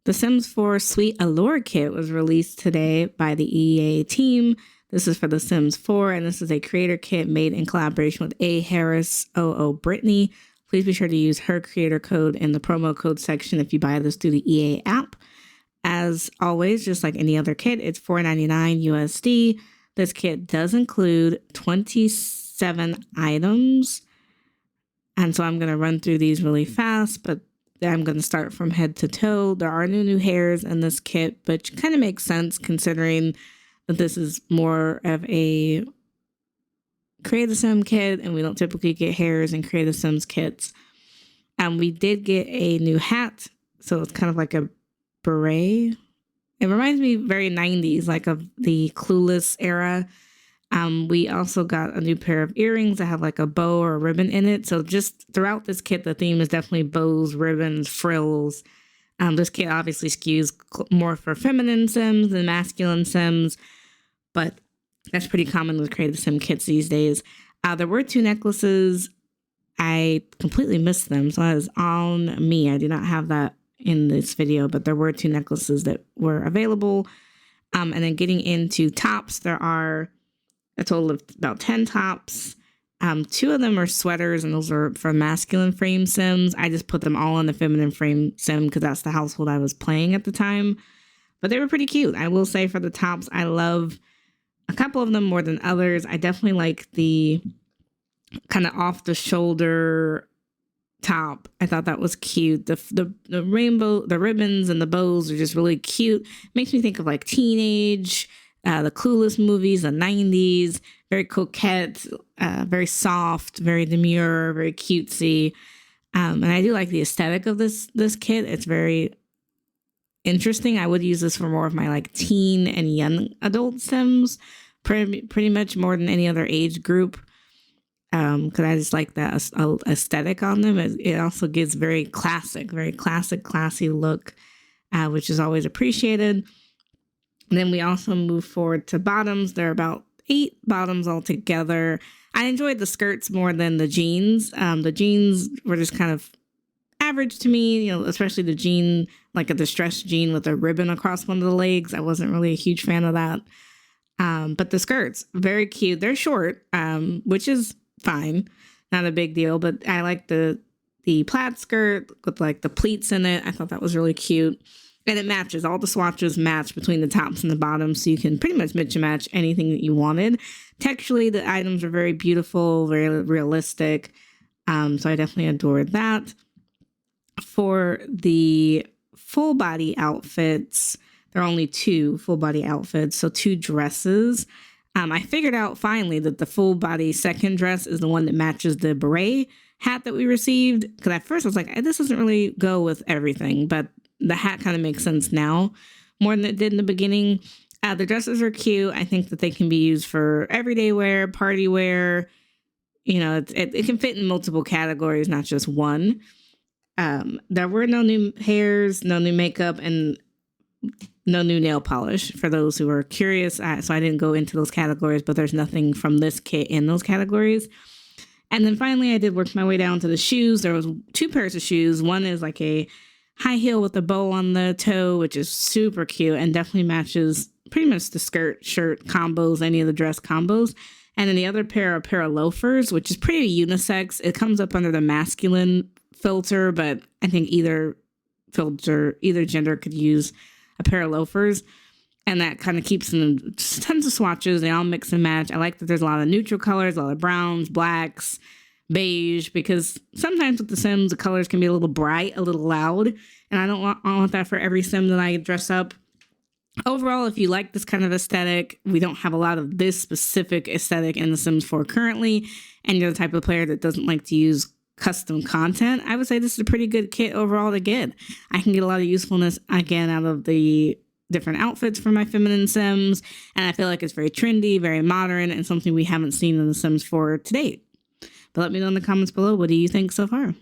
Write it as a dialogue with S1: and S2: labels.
S1: The Sims 4 Sweet Allure Kit was released today by the EA team. This is for The Sims 4, and this is a creator kit made in collaboration with A. Harris, OO Brittany. Please be sure to use her creator code in the promo code section if you buy this through the EA app. As always, just like any other kit, it's $4.99 USD. This kit does include 27 items. And so I'm going to run through these really fast, but I'm going to start from head to toe. There are new hairs in this kit, which kind of makes sense considering that this is more of a Create a Sim kit, and we don't typically get hairs in Create a Sims kits. We did get a new hat, so it's kind of like a beret. It reminds me very 90s, like of the Clueless era. We also got a new pair of earrings that have like a bow or a ribbon in it. So just throughout this kit, the theme is definitely bows, ribbons, frills. This kit obviously skews more for feminine Sims than masculine Sims, but that's pretty common with Create a Sim kits these days. There were 2 necklaces. I completely missed them, so that is on me. I do not have that in this video, but there were 2 necklaces that were available. And then getting into tops, there are a total of about 10 tops. 2 of them are sweaters, and those are for masculine frame Sims. I just put them all in the feminine frame Sim because that's the household I was playing at the time. But they were pretty cute. I will say for the tops, I love a couple of them more than others. I definitely like the kind of off the shoulder top. I thought that was cute. The rainbow, the ribbons and the bows are just really cute. Makes me think of like teenage, the Clueless movies, the 90s, very coquette, very soft, very demure, very cutesy. And I do like the aesthetic of this kit. It's very interesting. I would use this for more of my like teen and young adult Sims, pretty much more than any other age group. Because I just like that aesthetic on them. It also gives very classic, classy look, which is always appreciated. And then we also move forward to bottoms. There are about 8 bottoms altogether. I enjoyed the skirts more than the jeans. The jeans were just kind of average to me, especially the jean, like a distressed jean with a ribbon across one of the legs. I wasn't really a huge fan of that. But the skirts, very cute. They're short, which is fine. Not a big deal, but I like the plaid skirt with like the pleats in it. I thought that was really cute. And it matches. All the swatches match between the tops and the bottoms, so you can pretty much mix and match anything that you wanted. Texturally, the items are very beautiful, very realistic. So I definitely adored that. For the full body outfits, there are only 2 full body outfits, so 2 dresses. I figured out finally that the full body second dress is the one that matches the beret hat that we received. Because at first I was like, this doesn't really go with everything, but the hat kind of makes sense now more than it did in the beginning. The dresses are cute. I think that they can be used for everyday wear, party wear. It can fit in multiple categories, not just one. There were no new hairs, no new makeup, and no new nail polish for those who are curious. So I didn't go into those categories, but there's nothing from this kit in those categories. And then finally, I did work my way down to the shoes. There was 2 pairs of shoes. One is like a high heel with a bow on the toe, which is super cute and definitely matches pretty much the skirt, shirt combos, any of the dress combos. And then the other pair are a pair of loafers, which is pretty unisex. It comes up under the masculine filter, but I think either gender could use a pair of loafers. And that kind of keeps them tons of swatches. They all mix and match. I like that there's a lot of neutral colors, a lot of browns, blacks, beige, because sometimes with the Sims, the colors can be a little bright, a little loud. And I don't want that for every Sim that I dress up. Overall, if you like this kind of aesthetic, we don't have a lot of this specific aesthetic in The Sims 4 currently, and you're the type of player that doesn't like to use custom content, I would say this is a pretty good kit overall to get. I can get a lot of usefulness, again, out of the different outfits for my feminine Sims, and I feel like it's very trendy, very modern, and something we haven't seen in The Sims 4 to date. But let me know in the comments below, what do you think so far?